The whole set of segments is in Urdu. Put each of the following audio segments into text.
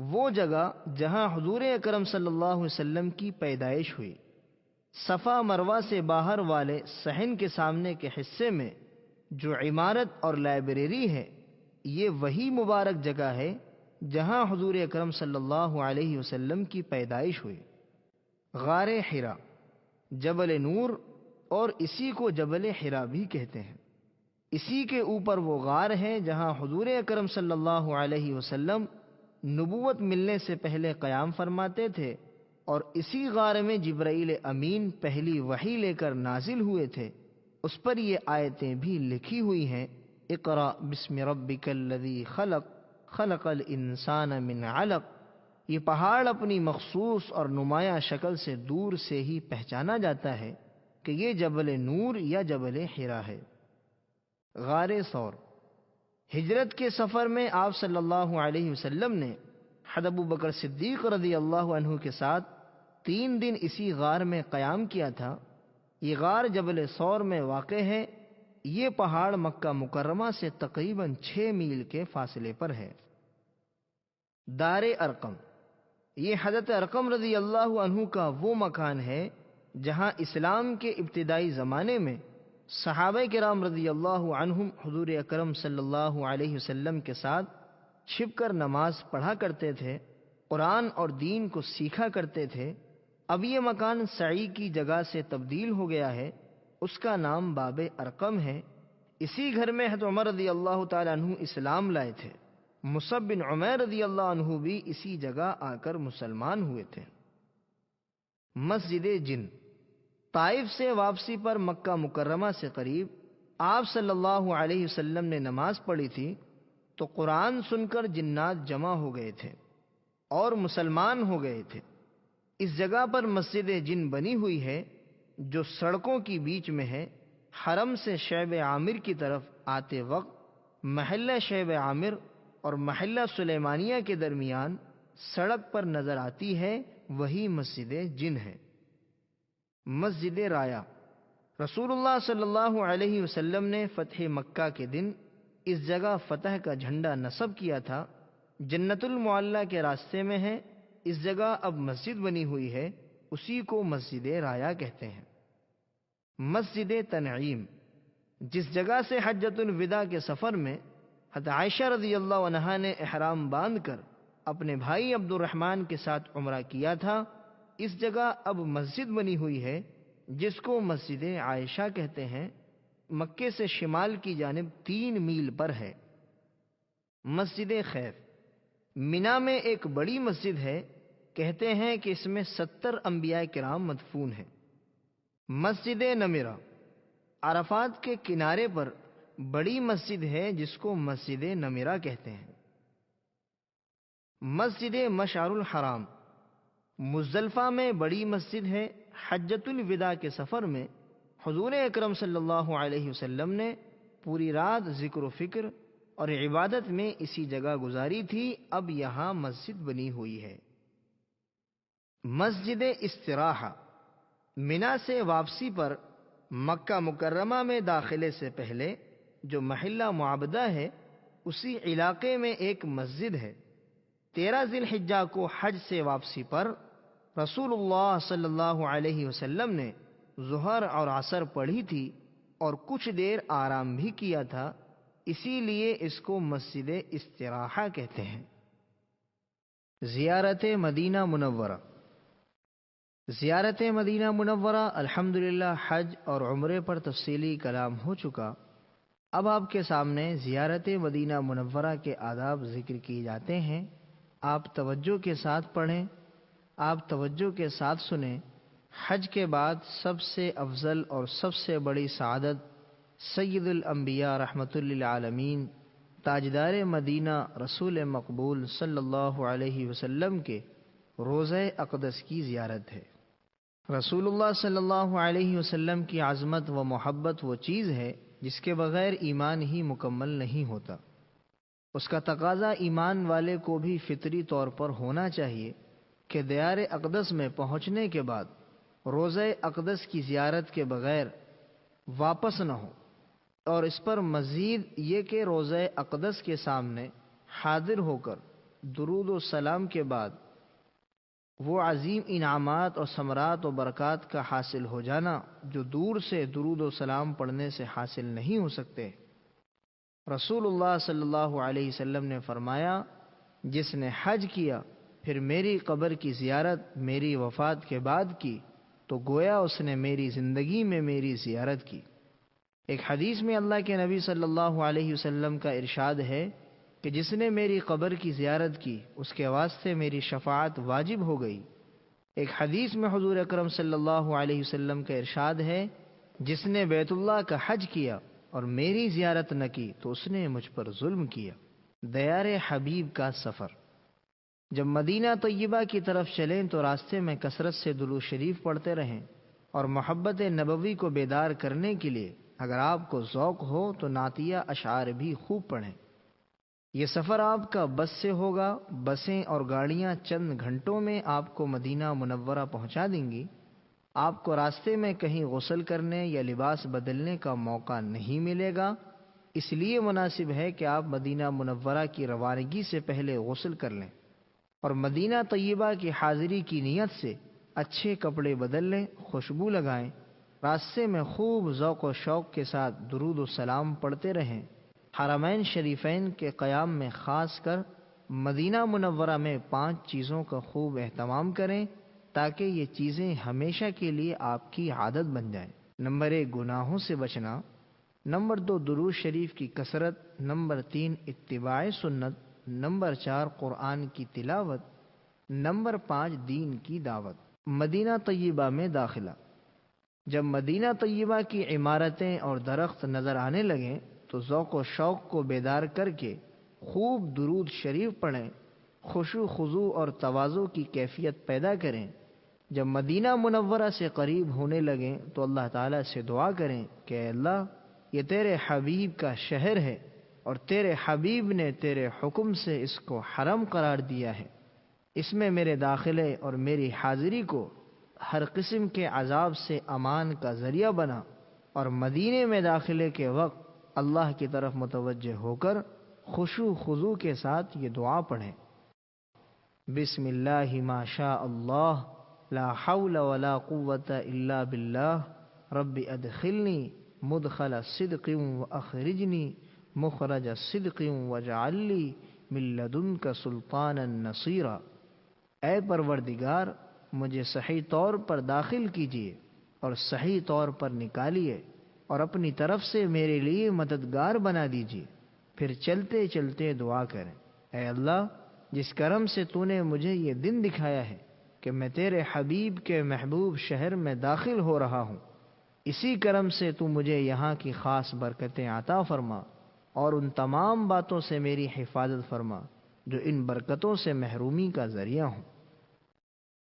وہ جگہ جہاں حضور اکرم صلی اللہ علیہ وسلم کی پیدائش ہوئی۔ صفا مروہ سے باہر والے صحن کے سامنے کے حصے میں جو عمارت اور لائبریری ہے، یہ وہی مبارک جگہ ہے جہاں حضور اکرم صلی اللہ علیہ وسلم کی پیدائش ہوئی۔ غار حرا، جبل نور، اور اسی کو جبل حرا بھی کہتے ہیں۔ اسی کے اوپر وہ غار ہے جہاں حضور اکرم صلی اللہ علیہ وسلم نبوت ملنے سے پہلے قیام فرماتے تھے، اور اسی غار میں جبرائیل امین پہلی وحی لے کر نازل ہوئے تھے۔ اس پر یہ آیتیں بھی لکھی ہوئی ہیں: اقرأ بسم ربک الذی خلق، خلق الانسان من علق۔ یہ پہاڑ اپنی مخصوص اور نمایاں شکل سے دور سے ہی پہچانا جاتا ہے کہ یہ جبل نور یا جبل حرا ہے۔ غار ثور، ہجرت کے سفر میں آپ صلی اللہ علیہ وسلم نے حضرت ابوبکر صدیق رضی اللہ عنہ کے ساتھ 3 دن اسی غار میں قیام کیا تھا۔ یہ غار جبل ثور میں واقع ہے۔ یہ پہاڑ مکہ مکرمہ سے تقریباً 6 میل کے فاصلے پر ہے۔ دار ارقم، یہ حضرت ارقم رضی اللہ عنہ کا وہ مکان ہے جہاں اسلام کے ابتدائی زمانے میں صحابہ کرام رضی اللہ عنہم حضور اکرم صلی اللہ علیہ وسلم کے ساتھ چھپ کر نماز پڑھا کرتے تھے، قرآن اور دین کو سیکھا کرتے تھے۔ اب یہ مکان سعی کی جگہ سے تبدیل ہو گیا ہے، اس کا نام باب ارقم ہے۔ اسی گھر میں حضرت عمر رضی اللہ تعالیٰ عنہ اسلام لائے تھے۔ مصعب بن عمیر رضی اللہ عنہ بھی اسی جگہ آ کر مسلمان ہوئے تھے۔ مسجد جن، طائف سے واپسی پر مکہ مکرمہ سے قریب آپ صلی اللہ علیہ وسلم نے نماز پڑھی تھی تو قرآن سن کر جنات جمع ہو گئے تھے اور مسلمان ہو گئے تھے۔ اس جگہ پر مسجد جن بنی ہوئی ہے جو سڑکوں کی بیچ میں ہے۔ حرم سے شعب عامر کی طرف آتے وقت محلہ شعب عامر اور محلہ سلیمانیہ کے درمیان سڑک پر نظر آتی ہے، وہی مسجد جن ہے۔ مسجد رایا، رسول اللہ صلی اللہ علیہ وسلم نے فتح مکہ کے دن اس جگہ فتح کا جھنڈا نصب کیا تھا۔ جنت المعلیٰ کے راستے میں ہے۔ اس جگہ اب مسجد بنی ہوئی ہے، اسی کو مسجد رایا کہتے ہیں۔ مسجد تنعیم، جس جگہ سے حجۃ الوداع کے سفر میں حضرت عائشہ رضی اللہ عنہا نے احرام باندھ کر اپنے بھائی عبد الرحمن کے ساتھ عمرہ کیا تھا، اس جگہ اب مسجد بنی ہوئی ہے جس کو مسجد عائشہ کہتے ہیں۔ مکے سے شمال کی جانب 3 میل پر ہے۔ مسجد خیف، مینا میں ایک بڑی مسجد ہے، کہتے ہیں کہ اس میں 70 انبیاء کرام مدفون ہیں۔ مسجد نمرہ، عرفات کے کنارے پر بڑی مسجد ہے جس کو مسجد نمرہ کہتے ہیں۔ مسجد مشعر الحرام، مزدلفہ میں بڑی مسجد ہے۔ حجۃ الوداع کے سفر میں حضور اکرم صلی اللہ علیہ وسلم نے پوری رات ذکر و فکر اور عبادت میں اسی جگہ گزاری تھی، اب یہاں مسجد بنی ہوئی ہے۔ مسجد استراحہ، مینا سے واپسی پر مکہ مکرمہ میں داخلے سے پہلے جو محلہ معبدہ ہے اسی علاقے میں ایک مسجد ہے۔ 13 ذی الحجہ کو حج سے واپسی پر رسول اللہ صلی اللہ علیہ وسلم نے ظہر اور عصر پڑھی تھی اور کچھ دیر آرام بھی کیا تھا، اسی لیے اس کو مسجد استراحہ کہتے ہیں۔ زیارت مدینہ منورہ، زیارت مدینہ منورہ الحمدللہ حج اور عمرے پر تفصیلی کلام ہو چکا۔ اب آپ کے سامنے زیارت مدینہ منورہ کے آداب ذکر کیے جاتے ہیں، آپ توجہ کے ساتھ پڑھیں، آپ توجہ کے ساتھ سنیں۔ حج کے بعد سب سے افضل اور سب سے بڑی سعادت سید الانبیاء رحمۃ للعالمین تاجدار مدینہ رسول مقبول صلی اللہ علیہ وسلم کے روضہ اقدس کی زیارت ہے۔ رسول اللہ صلی اللہ علیہ وسلم کی عظمت و محبت وہ چیز ہے جس کے بغیر ایمان ہی مکمل نہیں ہوتا۔ اس کا تقاضا ایمان والے کو بھی فطری طور پر ہونا چاہیے کہ دیار اقدس میں پہنچنے کے بعد روضہ اقدس کی زیارت کے بغیر واپس نہ ہو، اور اس پر مزید یہ کہ روضہ اقدس کے سامنے حاضر ہو کر درود و سلام کے بعد وہ عظیم انعامات اور ثمرات و برکات کا حاصل ہو جانا جو دور سے درود و سلام پڑھنے سے حاصل نہیں ہو سکتے۔ رسول اللہ صلی اللہ علیہ وسلم نے فرمایا، جس نے حج کیا پھر میری قبر کی زیارت میری وفات کے بعد کی تو گویا اس نے میری زندگی میں میری زیارت کی۔ ایک حدیث میں اللہ کے نبی صلی اللہ علیہ وسلم کا ارشاد ہے کہ جس نے میری قبر کی زیارت کی اس کے واسطے میری شفاعت واجب ہو گئی۔ ایک حدیث میں حضور اکرم صلی اللہ علیہ وسلم کا ارشاد ہے، جس نے بیت اللہ کا حج کیا اور میری زیارت نہ کی تو اس نے مجھ پر ظلم کیا۔ دیار حبیب کا سفر۔ جب مدینہ طیبہ کی طرف چلیں تو راستے میں کثرت سے درود شریف پڑھتے رہیں اور محبت نبوی کو بیدار کرنے کے لیے اگر آپ کو ذوق ہو تو نعتیہ اشعار بھی خوب پڑھیں۔ یہ سفر آپ کا بس سے ہوگا۔ بسیں اور گاڑیاں چند گھنٹوں میں آپ کو مدینہ منورہ پہنچا دیں گی۔ آپ کو راستے میں کہیں غسل کرنے یا لباس بدلنے کا موقع نہیں ملے گا، اس لیے مناسب ہے کہ آپ مدینہ منورہ کی روانگی سے پہلے غسل کر لیں اور مدینہ طیبہ کی حاضری کی نیت سے اچھے کپڑے بدل لیں، خوشبو لگائیں، راستے میں خوب ذوق و شوق کے ساتھ درود و سلام پڑھتے رہیں۔ حرمین شریفین کے قیام میں خاص کر مدینہ منورہ میں 5 چیزوں کا خوب اہتمام کریں تاکہ یہ چیزیں ہمیشہ کے لیے آپ کی عادت بن جائیں۔ نمبر 1 گناہوں سے بچنا، نمبر 2 درود شریف کی کثرت، نمبر 3 اتباع سنت، نمبر 4 قرآن کی تلاوت، نمبر 5 دین کی دعوت۔ مدینہ طیبہ میں داخلہ۔ جب مدینہ طیبہ کی عمارتیں اور درخت نظر آنے لگیں تو ذوق و شوق کو بیدار کر کے خوب درود شریف پڑھیں، خشوع خضوع اور تواضع کی کیفیت پیدا کریں۔ جب مدینہ منورہ سے قریب ہونے لگیں تو اللہ تعالیٰ سے دعا کریں کہ اے اللہ، یہ تیرے حبیب کا شہر ہے اور تیرے حبیب نے تیرے حکم سے اس کو حرم قرار دیا ہے، اس میں میرے داخلے اور میری حاضری کو ہر قسم کے عذاب سے امان کا ذریعہ بنا، اور مدینے میں داخلے کے وقت اللہ کی طرف متوجہ ہو کر خشوع خضوع کے ساتھ یہ دعا پڑھیں۔ بسم اللہ ما شاء اللہ لا حول ولا قوة الا باللہ رب ادخلنی مدخل صدق واخرجنی مخرج صدق واجعل لی من لدنک سلطانا نصیرا۔ اے پروردگار، مجھے صحیح طور پر داخل کیجیے اور صحیح طور پر نکالیے اور اپنی طرف سے میرے لیے مددگار بنا دیجیے۔ پھر چلتے چلتے دعا کریں، اے اللہ، جس کرم سے تو نے مجھے یہ دن دکھایا ہے کہ میں تیرے حبیب کے محبوب شہر میں داخل ہو رہا ہوں، اسی کرم سے تو مجھے یہاں کی خاص برکتیں عطا فرما اور ان تمام باتوں سے میری حفاظت فرما جو ان برکتوں سے محرومی کا ذریعہ ہوں۔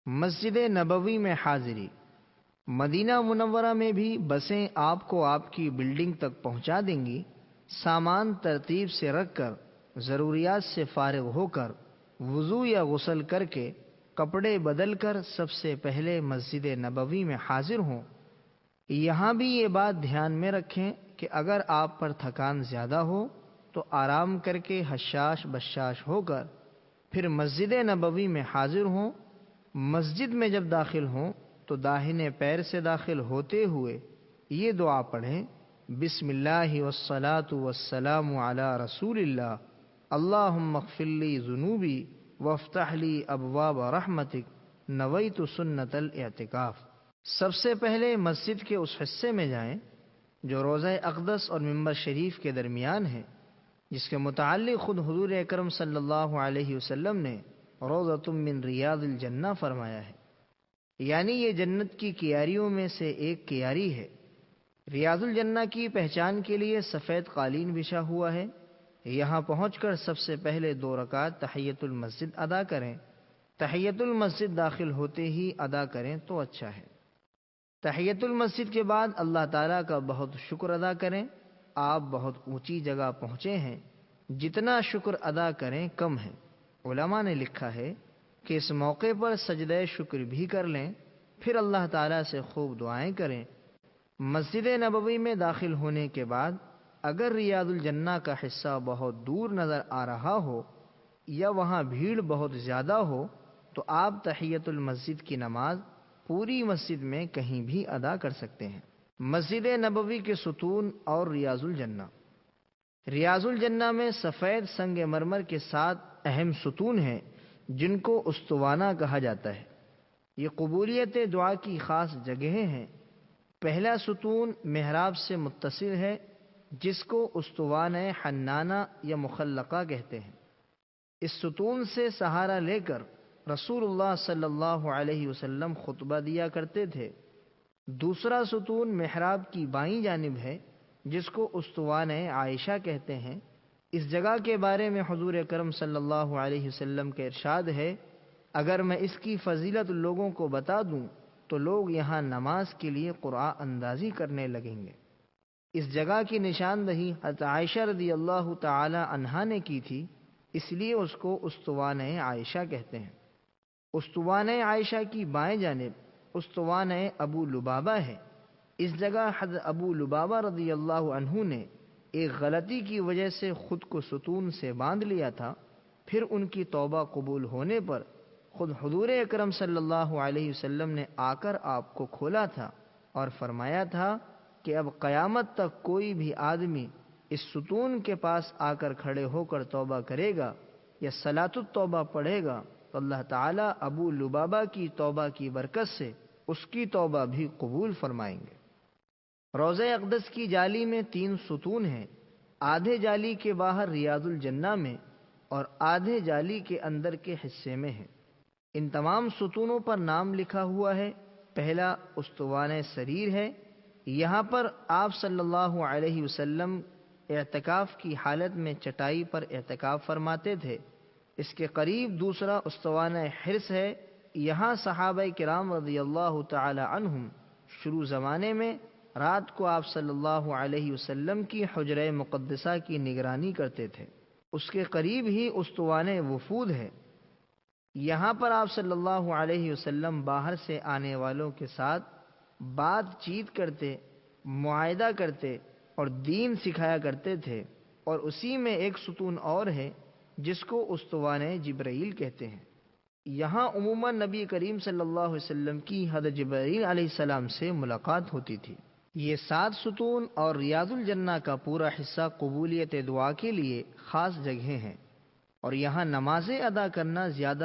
مسجد نبوی میں حاضری۔ مدینہ منورہ میں بھی بسیں آپ کو آپ کی بلڈنگ تک پہنچا دیں گی۔ سامان ترتیب سے رکھ کر، ضروریات سے فارغ ہو کر، وضو یا غسل کر کے، کپڑے بدل کر سب سے پہلے مسجد نبوی میں حاضر ہوں۔ یہاں بھی یہ بات دھیان میں رکھیں کہ اگر آپ پر تھکان زیادہ ہو تو آرام کر کے حشاش بشاش ہو کر پھر مسجد نبوی میں حاضر ہوں۔ مسجد میں جب داخل ہوں تو داہنے پیر سے داخل ہوتے ہوئے یہ دعا پڑھیں، بسم اللہ والصلاة والسلام علی رسول اللہ، اللہم اغفر لی ذنوبی وافتح لی ابواب رحمتک نویت سنت الاعتکاف۔ سب سے پہلے مسجد کے اس حصے میں جائیں جو روضہ اقدس اور ممبر شریف کے درمیان ہے، جس کے متعلق خود حضور اکرم صلی اللہ علیہ وسلم نے روضۃ من ریاض الجنہ فرمایا ہے، یعنی یہ جنت کی کیاریوں میں سے ایک کیاری ہے۔ ریاض الجنہ کی پہچان کے لیے سفید قالین بچھا ہوا ہے۔ یہاں پہنچ کر سب سے پہلے 2 رکعت تحیۃ المسجد ادا کریں۔ تحیۃ المسجد داخل ہوتے ہی ادا کریں تو اچھا ہے۔ تحیۃ المسجد کے بعد اللہ تعالیٰ کا بہت شکر ادا کریں۔ آپ بہت اونچی جگہ پہنچے ہیں، جتنا شکر ادا کریں کم ہے۔ علماء نے لکھا ہے کہ اس موقع پر سجدہ شکر بھی کر لیں، پھر اللہ تعالیٰ سے خوب دعائیں کریں۔ مسجد نبوی میں داخل ہونے کے بعد اگر ریاض الجنہ کا حصہ بہت دور نظر آ رہا ہو یا وہاں بھیڑ بہت زیادہ ہو تو آپ تحیت المسجد کی نماز پوری مسجد میں کہیں بھی ادا کر سکتے ہیں۔ مسجد نبوی کے ستون اور ریاض الجنہ۔ ریاض الجنہ میں سفید سنگ مرمر کے 7 اہم ستون ہیں جن کو استوانہ کہا جاتا ہے۔ یہ قبولیت دعا کی خاص جگہیں ہیں۔ پہلا ستون محراب سے متصل ہے جس کو استوانہ حنانہ یا مخلقہ کہتے ہیں۔ اس ستون سے سہارا لے کر رسول اللہ صلی اللہ علیہ وسلم خطبہ دیا کرتے تھے۔ دوسرا ستون محراب کی بائیں جانب ہے جس کو استوانہ عائشہ کہتے ہیں۔ اس جگہ کے بارے میں حضور اکرم صلی اللہ علیہ وسلم کا ارشاد ہے، اگر میں اس کی فضیلت لوگوں کو بتا دوں تو لوگ یہاں نماز کے لیے قرعہ اندازی کرنے لگیں گے۔ اس جگہ کی نشاندہی حضرت عائشہ رضی اللہ تعالی عنہا نے کی تھی، اس لیے اس کو استوانہ عائشہ کہتے ہیں۔ استوانہ عائشہ کی بائیں جانب استوانہ ابو لبابہ ہے۔ اس جگہ حضرت ابو لبابہ رضی اللہ عنہ نے ایک غلطی کی وجہ سے خود کو ستون سے باندھ لیا تھا، پھر ان کی توبہ قبول ہونے پر خود حضور اکرم صلی اللہ علیہ وسلم نے آ کر آپ کو کھولا تھا اور فرمایا تھا کہ اب قیامت تک کوئی بھی آدمی اس ستون کے پاس آ کر کھڑے ہو کر توبہ کرے گا یا صلاۃ التوبہ پڑھے گا تو اللہ تعالیٰ ابو لبابہ کی توبہ کی برکت سے اس کی توبہ بھی قبول فرمائیں گے۔ روضہ اقدس کی جالی میں 3 ستون ہیں، آدھے جالی کے باہر ریاض الجنہ میں اور آدھے جالی کے اندر کے حصے میں ہیں۔ ان تمام ستونوں پر نام لکھا ہوا ہے۔ پہلا استوانہ سریر ہے، یہاں پر آپ صلی اللہ علیہ وسلم اعتکاف کی حالت میں چٹائی پر اعتکاف فرماتے تھے۔ اس کے قریب دوسرا استوانہ حرص ہے، یہاں صحابہ کرام رضی اللہ تعالی عنہم شروع زمانے میں رات کو آپ صلی اللہ علیہ وسلم کی حجرہ مقدسہ کی نگرانی کرتے تھے۔ اس کے قریب ہی استوانہ وفود ہے، یہاں پر آپ صلی اللہ علیہ وسلم باہر سے آنے والوں کے ساتھ بات چیت کرتے، معاہدہ کرتے اور دین سکھایا کرتے تھے۔ اور اسی میں ایک ستون اور ہے جس کو استوانہ جبرائیل کہتے ہیں۔ یہاں عموماً نبی کریم صلی اللہ علیہ وسلم کی حضرت جبرائیل علیہ السلام سے ملاقات ہوتی تھی۔ یہ 7 ستون اور ریاض الجنہ کا پورا حصہ قبولیت دعا کے لیے خاص جگہیں ہیں، اور یہاں نمازیں ادا کرنا زیادہ